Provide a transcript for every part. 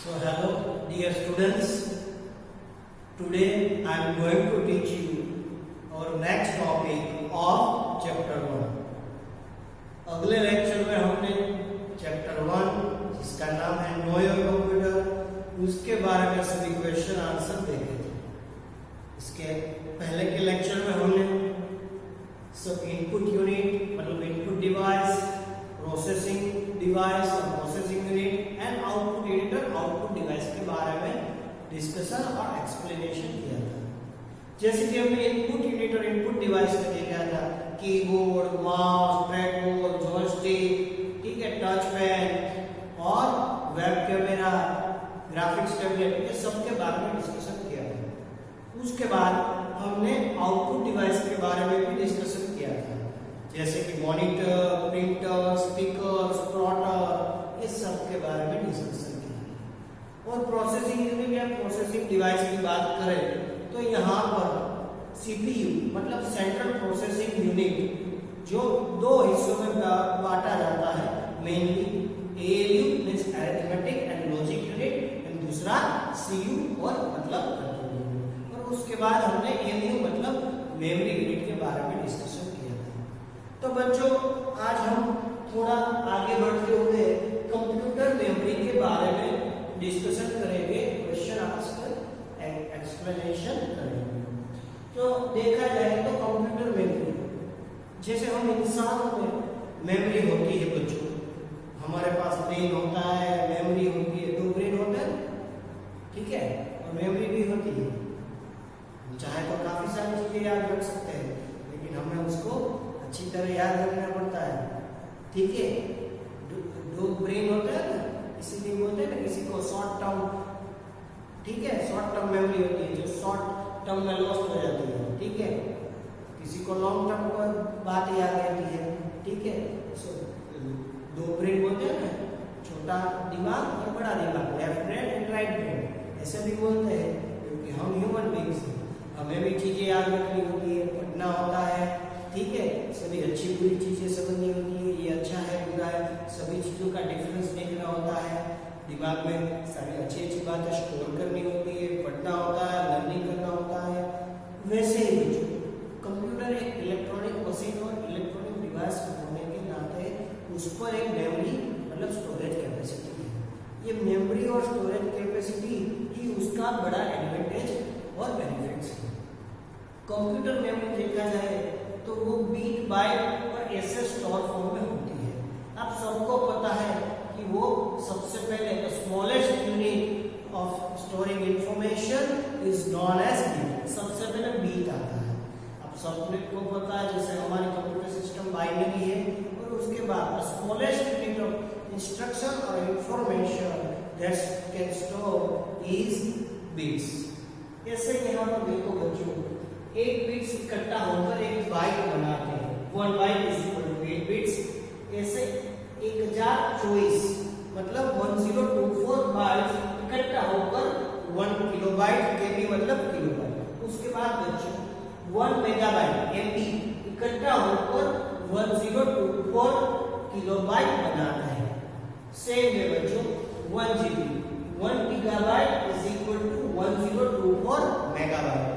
So hello dear students, today I am going to teach you our next topic of chapter 1. अगले lecture में हमने chapter 1 जिसका नाम है नो योर कंप्यूटर उसके बारे में सभी क्वेश्चन आंसर देखे थे। इसके पहले के लेक्चर में हमने सब इनपुट यूनिट मतलब इनपुट डिवाइस, प्रोसेसिंग डिवाइस और processing unit and output unit और आउटपुट डिवाइस के बारे में डिस्कशन और एक्सप्लेनेशन किया था। जैसे कि हमने इनपुट यूनिट और इनपुट डिवाइस में देखा था कीबोर्ड, माउस, ट्रैकबॉल, जॉयस्टिक, ठीक है, टच पैड और वेब कैमरा, ग्राफिक्स टैबलेट, ये सब के बारे में डिस्कशन किया था। उसके बाद हमने आउटपुट डिवाइस के बारे में भी डिस्कशन किया था, जैसे कि मॉनिटर, प्रिंटर, स्पीकर, प्लॉटर, ये सब के बारे में डिस्कशन किया। और प्रोसेसिंग यूनिट या प्रोसेसिंग डिवाइस की बात करें तो यहाँ पर सीपीयू मतलब सेंट्रल प्रोसेसिंग यूनिट जो दो हिस्सों में बांटा जाता है, mainly ALU means arithmetic and logic unit and दूसरा सीयू और मतलब कंट्रोल यूनिट। और उसके बाद हमने एमयू मतलब मेमोरी यूनिट के बारे में डिस्कशन किया था। तो बच्चों आज हम थोड़ा आगे बढ़ते हुए कंप्यूटर मेमोरी के बारे में डिस्कशन करेंगे, क्वेश्चन आंसर एक्सप्लेनेशन करेंगे। तो देखा जाए तो कंप्यूटर मेमोरी जैसे हम इंसान में मेमोरी होती है बच्चों, हमारे पास ब्रेन होता है, मेमोरी होती है, दो ब्रेन होते हैं, ठीक है, और मेमोरी भी होती है। चाहे तो काफी सारी चीजें याद रख सकते हैं लेकिन हमें उसको अच्छी तरह याद रखना पड़ता है, ठीक है। दो ब्रेन होते हैं ना, इसीलिए बोलते हैं ना किसी को शॉर्ट टर्म, ठीक है, शॉर्ट टर्म मेमोरी होती है जो शॉर्ट टर्म में लॉस्ट हो जाती है, ठीक है। किसी को लॉन्ग टर्म पर बात याद रहती है, ठीक है। सो दो ब्रेन बोलते हैं ना, छोटा दिमाग और बड़ा दिमाग, left brain and right brain, ऐसे भी बोलते हैं क्योंकि हम ह्यूमन बीइंग्स हैं, हमें भी चीजें याद रखनी होती है, पढ़ना होता है, ठीक है, सभी अच्छी बुरी चीजें समझनी होती है, ये अच्छा है बुरा है, सभी चीजों का डिफरेंस देखना होता है, दिमाग में सारी अच्छी अच्छी बातें स्टोर करनी होती है, पढ़ना होता है, लर्निंग करना होता है। वैसे ही कंप्यूटर एक इलेक्ट्रॉनिक मशीन और इलेक्ट्रॉनिक डिवाइस होने के नाते उस पर एक मेमोरी मतलब स्टोरेज कैपेसिटी है। ये मेमोरी और स्टोरेज कैपेसिटी ही उसका बड़ा एडवांटेज और बेनिफिट्स है। कंप्यूटर मेमोरी देखा जाए तो वो बीट बाइट और एसएस स्टोर फॉर्म में होती है। आप सबको पता है कि वो सबसे पहले smallest unit of storing information is known as bit, सबसे पहले बीट आता है। अब सबको पता है जैसे हमारी कंप्यूटर सिस्टम बाइनरी है और उसके बाद स्मॉलेस्ट यूनिट ऑफ इंस्ट्रक्शन और information that can store is bits. ऐसे यहाँ पर देखो बच्चों, एक बिट्स इकट्ठा होकर एक बाइट बनाते हैं, 1 byte is equal to 8 bits. ऐसे 1024 मतलब 1024 बाइट्स इकट्ठा होकर 1 किलोबाइट के भी मतलब किलोबाइट। उसके बाद बच्चों 1 मेगाबाइट एमबी इकट्ठा होकर 1024 किलोबाइट बनाता है। सेम है बच्चों 1 GB 1 gigabyte is equal to 1024 megabyte.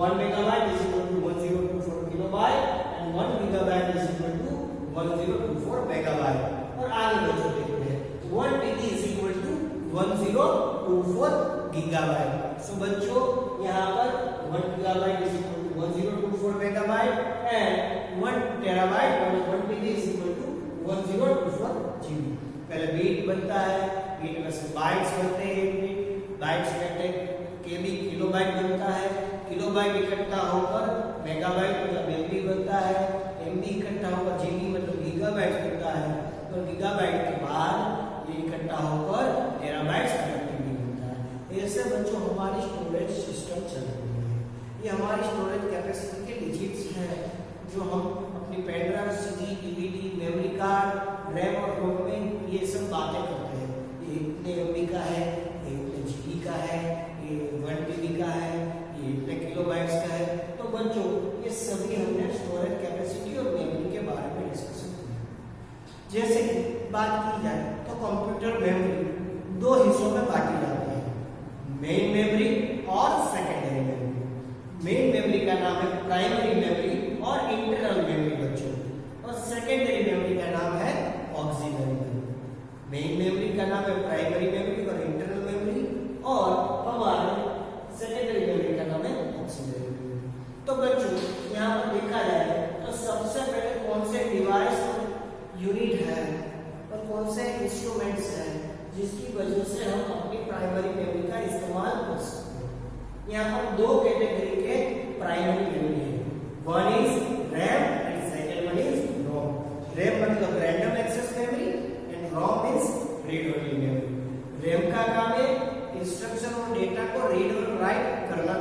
1 megabyte is equal to 1024 kilobyte and 1 gigabyte is equal to 1024 megabyte। और आगे बच्चों देखते हैं 1 TB is equal to 1024 gigabyte। सो बच्चों यहाँ पर 1 gigabyte is equal to 1024 megabyte and 1 terabyte और 1 TB is equal to 1024 GB। पहले बीट बनता है, बीट में से बाइट्स बनते हैं, बाइट्स बनते हैं, केबी किलोबाइट बनता है, किलोबाइट इकट्ठा होकर मेगाबाइट मतलब एमबी बनता है, एमबी इकट्ठा होकर जीबी मतलब गीगाबाइट बनता है, और गीगाबाइट के बाद ये इकट्ठा होकर टेराबाइट्स कनेक्टिविटी बनता है। ऐसे बच्चों हमारी स्टोरेज सिस्टम चल रही है। ये हमारी स्टोरेज कैपेसिटी के डिजिट्स हैं जो हम अपनी pen drive, CD, DVD, memory card, RAM और रोम में ये सब बातें करते हैं। ये इतने एमबी का है, ये इतने जीबी का है, ये 1 टीबी का है, ये इतने किलोबाइट्स का है। तो बच्चों ये सभी हमने स्टोरेज कैपेसिटी और मेमोरी के बारे में डिस्कशन किया। जैसे कि बात की जाए तो कंप्यूटर मेमोरी दो हिस्सों में बांटी जाती है, मेन मेमोरी और सेकेंडरी मेमोरी। मेन मेमोरी का नाम है प्राइमरी मेमोरी और इंटरनल मेमोरी बच्चों, और सेकेंडरी मेमोरी का नाम है ऑक्सिलरी मेमोरी। मेन मेमोरी का नाम है प्राइमरी मेमोरी और इंटरनल मेमोरी, और हमारे सेकेंडरी मेमोरी का नाम है ऑक्सिलरी मेमोरी। तो बच्चों यहाँ पर देखा जाए तो सबसे पहले कौन से डिवाइस यूनिट है और कौन से इंस्ट्रूमेंट्स हैं जिसकी वजह से हम अपनी प्राइमरी मेमोरी का इस्तेमाल कर सकते हैं। यहाँ पर दो कैटेगरी के प्राइमरी मेमोरी है, one is RAM and second one is ROM. RAM मतलब random access memory and ROM is read only memory. RAM का काम है इंस्ट्रक्शन और डेटा को रीड और राइट करना,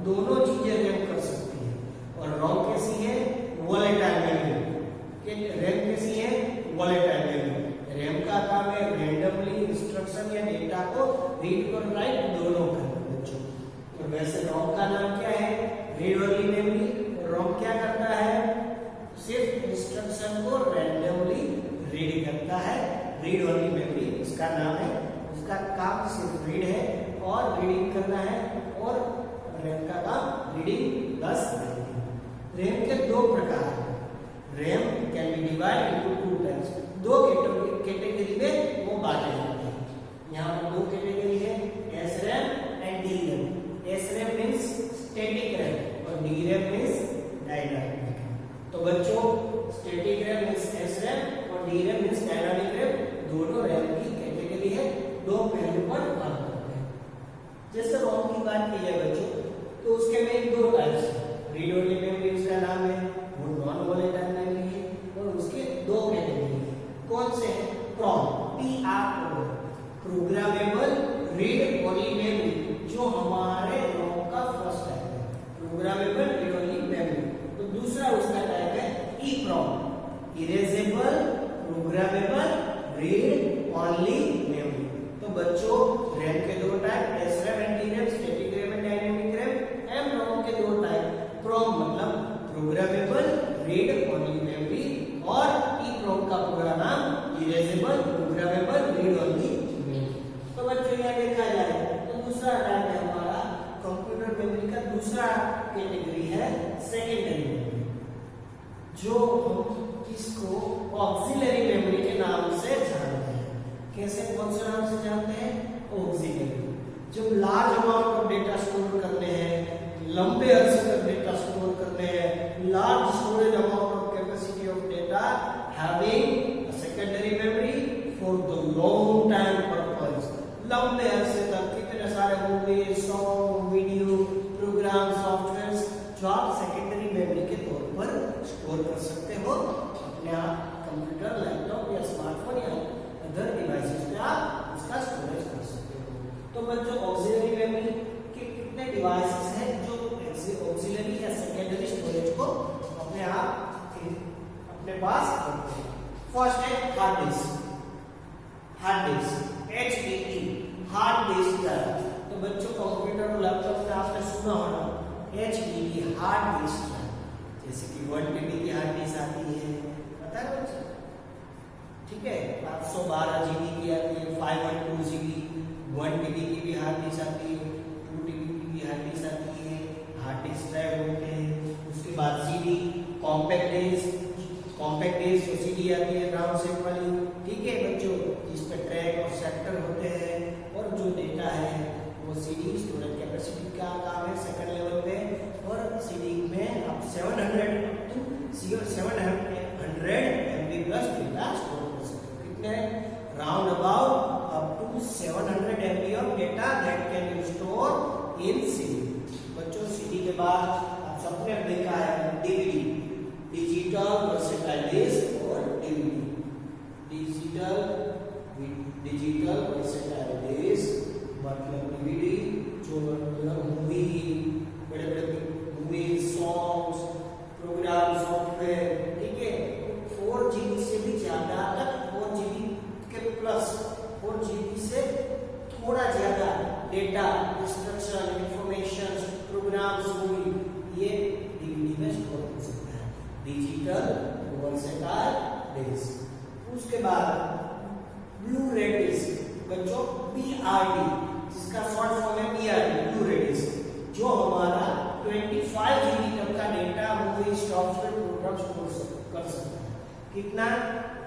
दोनों चीजें रैम कर सकती है। और रोम कैसी है, वोलेटाइल मेमोरी। रैम कैसी है, वोलेटाइल मेमोरी। रैम का काम है रैंडमली इंस्ट्रक्शन या डेटा को रीड और राइट दोनों करना बच्चों। और वैसे रोम का नाम क्या है, रीड ओनली मेमोरी। रोम क्या करता है, सिर्फ इंस्ट्रक्शन को रैंडमली रीड करता है, रीड ओनली मेमोरी उसका नाम है। उसका काम सिर्फ रीड है और रीडिंग करना है, और रैम का काम रीडिंग प्लस राइटिंग। रैम के दो प्रकार हैं, RAM can be divide into two types. दो कैटेगरी में वो बांटे जाते हैं। यहाँ पर दो कैटेगरी है, S RAM and D RAM. S RAM means static RAM और डी रैम मीन्स डायनामिक। तो बच्चों static RAM means S RAM और D RAM means dynamic RAM, दोनों रैम की कैटेगरी है, दो पहलू पर काम करते हैं। जैसे रोम की बात की जाए बच्चों तो उसके में दो टाइप्स है, रीड ओनली मेमोरी उसका नाम है, वो नॉन वोलेटाइल मेमोरी है, और उसके दो कैटेगरी है। कौन से हैं, PROM, PROM, programmable read only memory, जो हमारे रोम का फर्स्ट टाइप है, प्रोग्रामेबल रीड ओनली मेमोरी। तो दूसरा उसका टाइप है EPROM, erasable programmable read only memory. तो बच्चों रैम के दो type, S RAM and D RAM, static RAM and dynamic RAM. एम रोम के दो टाइप, PROM मतलब प्रोग्रामेबल रीड ओनली मेमोरी, और EPROM का पूरा नाम erasable programmable read only memory. तो बच्चों यहाँ देखा जाए तो दूसरा टाइप है हमारा कंप्यूटर मेमोरी का दूसरा कैटेगरी है सेकेंडरी मेमोरी, जो हम इसको ऑक्सिलरी मेमोरी के नाम से जानते हैं। कैसे, कौन से नाम से जानते हैं, ऑक्सिलरी। जब large amount of data store करने हैं, लंबे अरसे तक डेटा स्टोर करने हैं, large storage amount of capacity of data, having a secondary memory for the long time purpose. लंबे अरसे तक कितने सारे movie, song, video, program, softwares जो आप सेकेंडरी मेमोरी के तौर पर स्टोर कर सकते हो अपने आप कंप्यूटर, लैपटॉप या स्मार्टफोन या अदर डिवाइसेस पे आप उसका स्टोरेज कर सकते हो। तो बच्चों ऑक्सिलरी मेमोरी के कितने डिवाइसेस हैं जो ऑक्सिलरी या सेकेंडरी स्टोरेज को अपने आप अपने पास रखते हैं। फर्स्ट है hard disk, HDD, hard disk drive. तो बच्चों कंप्यूटर और लैपटॉप में आपने सुना होगा HDD, हार्ड डिस्क ड्राइव, जैसे कि 1 TB की हार्ड डिस्क आती है, पता है बच्चों, ठीक है, 512 GB की आती है, 512 GB, 1 TB की भी हार्ड डिस्क आती है, 2 TB की भी हार्ड डिस्क आती है, हार्ड डिस्क ड्राइव होते हैं। उसके बाद CD, कॉम्पैक्ट डिस्क जो CD आती है राउंड शेप वाली, ठीक है बच्चों, जिस पे ट्रैक और सेक्टर होते हैं, और जो डेटा है वो CD स्टोरेज कैपेसिटी का काम है सेकंड लेवल पे, और CD में आप 700 MB प्लस डेटा स्टोर कर सकते हो। कितने, round about up to 700 MB of data that can be store in CD। बच्चों CD के बाद आप सबने देखा है DVD, डिजिटल वर्सेटाइल डिस्क, और DVD, डिजिटल वर्सेटाइल डिस्क मतलब DVD, जो मूवी, बड़े मूवी, सॉन्ग्स, प्रोग्राम, सॉफ्टवेयर, ठीक है, 4 GB से भी ज्यादा तक, 4 GB के प्लस, 4 GB से थोड़ा ज्यादा data, instruction, information, programs, movie, ये DVD में स्टोर हो सकता है, डिजिटल वर्सेटाइल डिस्क। उसके बाद ब्लू रे डिस्क। बच्चों BRD, जिसका शॉर्ट फॉर्म है BRD, ब्लू रेडिस, जो हमारा 25 GB तक का डेटा मूवी सॉफ्टवेयर प्रोग्राम्स कर सकता है। कितना?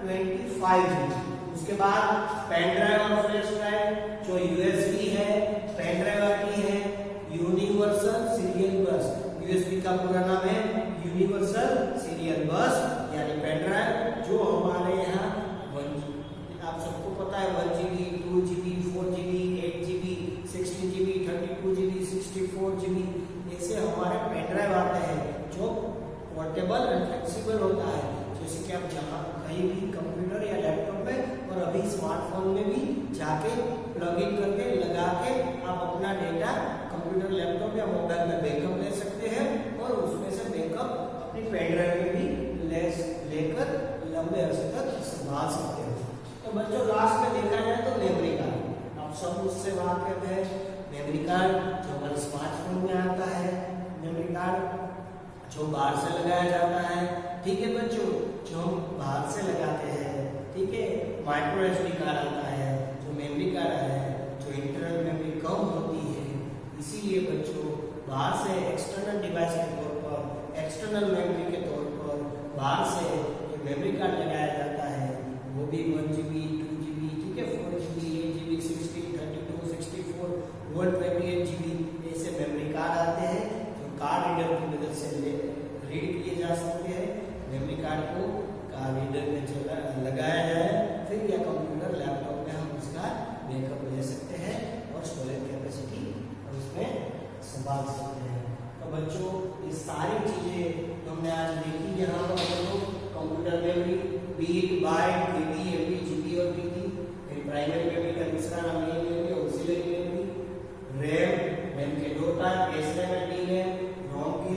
25 GB। उसके बाद पेन ड्राइव और फ्लैश ड्राइव जो USB है, पेन ड्राइव आती है यूनिवर्सल सीरियल बस। USB का पूरा नाम है यूनिवर्सल सीरियल बस, यानी पेन ड्राइव जो हमारे यहाँ आप सबको पता है 1 GB, 2 GB, 4 GB, 8 GB, 16 GB, 32 GB, 64 GB, ऐसे हमारे पेन ड्राइव आते हैं जो पोर्टेबल एंड फ्लेक्सिबल होता है। जैसे कि आप जहाँ कहीं भी कंप्यूटर या लैपटॉप में और अभी स्मार्टफोन में भी जाके प्लग इन करके लगा के आप अपना डेटा कंप्यूटर, लैपटॉप या मोबाइल में बैकअप ले सकते हैं और उसमें से बैकअप अपनी पेन ड्राइव में भी लेकर लंबे अरसे तक संभाल सकते हैं। तो बच्चों लास्ट में देखा जाए तो मेमोरी कार्ड, आप सब उससे वाकिफ है। मेमोरी कार्ड जो हमारे स्मार्टफोन में आता है, मेमोरी कार्ड जो बाहर से लगाया जाता है, ठीक है बच्चों, जो हम बाहर से लगाते हैं, ठीक है। माइक्रो SD कार्ड आता है, जो मेमोरी कार्ड है, जो इंटरनल मेमोरी कम होती है, इसीलिए बच्चों बाहर से एक्सटर्नल डिवाइस के तौर पर, एक्सटर्नल मेमोरी के तौर पर बाहर से जो मेमोरी कार्ड लगाया जाता है वो भी 1 GB, 2 GB, ठीक है, 4 GB, 8 GB, 16, 32, 64, 128 GB ऐसे मेमोरी कार्ड आते हैं जो कार्ड रीडर की मदद से रीड किए जा सकते हैं। मेमोरी कार्ड को कार्ड रीडर में लगाया जाए, फिर या कंप्यूटर, लैपटॉप में हम उसका बैकअप ले सकते हैं और स्टोरेज कैपेसिटी उसमें संभाल सकते हैं। तो बच्चों ये सारी चीजें हमने आज देखी यहाँ पर हम लोग computer memory, bit, byte, KB, MB, GB और PD, प्राइमरी मेमोरी का दूसरा नाम ये मेमोरी, ऑक्सिलरी मेमोरी, रैम के दो टाइप, SRAM और DRAM, ROM के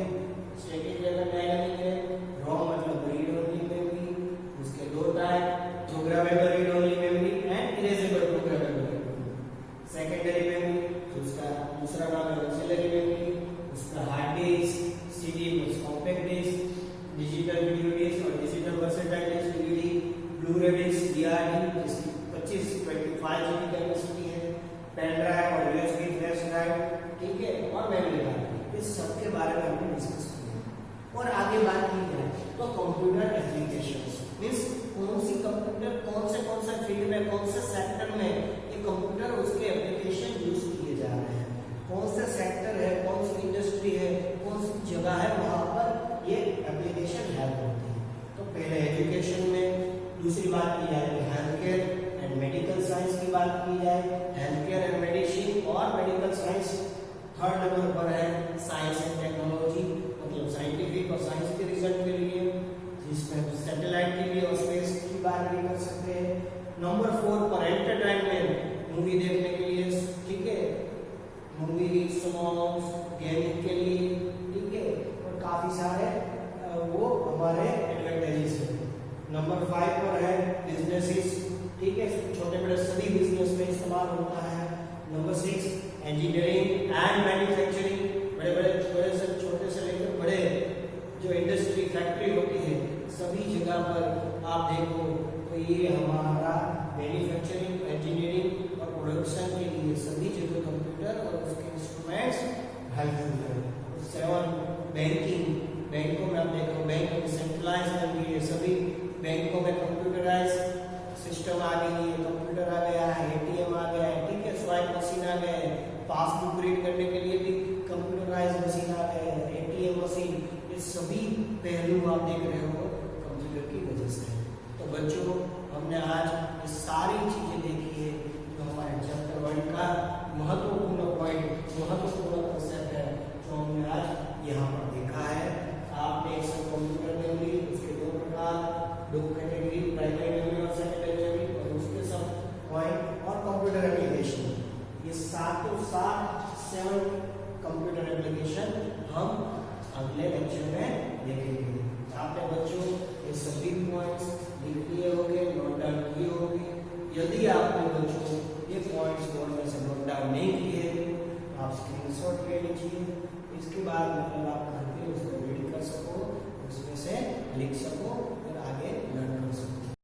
स्टैटिक रैम और डायनामिक रैम। ROM मतलब रीड ओनली मेमोरी, उसके दो type, programmable read only memory and erasable programmable memory. Secondary memory उसका दूसरा नाम है ऑक्सिलरी मेमोरी, उसका hard disk, CD compact disc, digital video disc और digital versatile disc, DVD, Blu-ray disc, BRD जिसकी 25 से 25 GB कैपेसिटी है, पेन ड्राइव और USB फ्लैश ड्राइव, ठीक है, और मेमोरी कार्ड। इस सब के बारे में हमने डिस्कस किया। और आगे बात की जाए तो कंप्यूटर एप्लीकेशंस मींस कौन सी कंप्यूटर कौन से फील्ड में, कौन से सेक्टर में ये कंप्यूटर उसके एप्लीकेशन यूज किए जा रहे हैं, कौन सा सेक्टर है, कौन सी इंडस्ट्री है, कौन सी जगह है, वहां पर ये एप्लीकेशन हेल्प होती है। तो पहले एजुकेशन में, दूसरी बात की जाए तो health care and medical science की बात की जाए, हेल्थ केयर एंड मेडिसिन और मेडिकल साइंस। थर्ड नंबर पर है साइंस एंड टेक्नोलॉजी, मतलब साइंटिफिक और साइंस के रिजल्ट के लिए, जिसमें सैटेलाइट के लिए और स्पेस की बात भी कर सकते हैं। नंबर 4 पर एंटरटेनमेंट, मूवी देखने के लिए, ठीक है, मूवी, सॉन्ग्स, गेमिंग के लिए, ठीक है, और काफी सारे वो हमारे एडवांटेजेस हैं। नंबर 5 पर है बिजनेसेस, ठीक है, छोटे बड़े सभी बिजनेस में इस्तेमाल होता है। नंबर 6 इंजीनियरिंग एंड मैन्युफैक्चरिंग, बड़े बड़े छोटे से लेकर बड़े जो इंडस्ट्री फैक्ट्री होती है सभी जगह पर आप देखो तो ये हमारा मैन्युफैक्चरिंग, इंजीनियरिंग और प्रोडक्शन के लिए सभी जगह कंप्यूटर और उसके इंस्ट्रूमेंट्स हेल्पफुल है। 7 बैंकिंग, बैंकों में आप देखो बैंक सेंट्रलाइज कर दिए, सभी बैंकों में कंप्यूटराइज सिस्टम आ गई है, कंप्यूटर आ गया है, ATM आ गया है, ठीक है, स्वाइप मशीन आ गए, पासबुक रीड करने के लिए भी कंप्यूटराइज मशीन आ गए, ATM मशीन, ये सभी पहलू आप देख रहे हो कंप्यूटर की वजह से। तो बच्चों हमने आज ये सारी चीजें देखी है जो हमारे चैप्टर 1 का महत्वपूर्ण पॉइंट, महत्वपूर्ण कंसेप्ट है जो हमने आज यहाँ पर देखा है। आपने कंप्यूटर मेमोरी, उसके दो प्रकार, दो कैटेगरी, प्राइमरी मेमोरी और सेकेंडरी मेमोरी, और उसके सब पॉइंट और कंप्यूटर एप्लीकेशन, ये 7 कंप्यूटर एप्लीकेशन हम अगले लेक्चर में देखेंगे। आपने बच्चों ये सभी पॉइंट्स लिख लिए होंगे, नोट डाउन किए होंगे। यदि आपने बच्चों ये पॉइंट्स बोर्ड में से नोट डाउन नहीं किए आप स्क्रीनशॉट ले लीजिए, इसके बाद मतलब आप घर पे उसको रीड कर सको, उसमें से लिख सको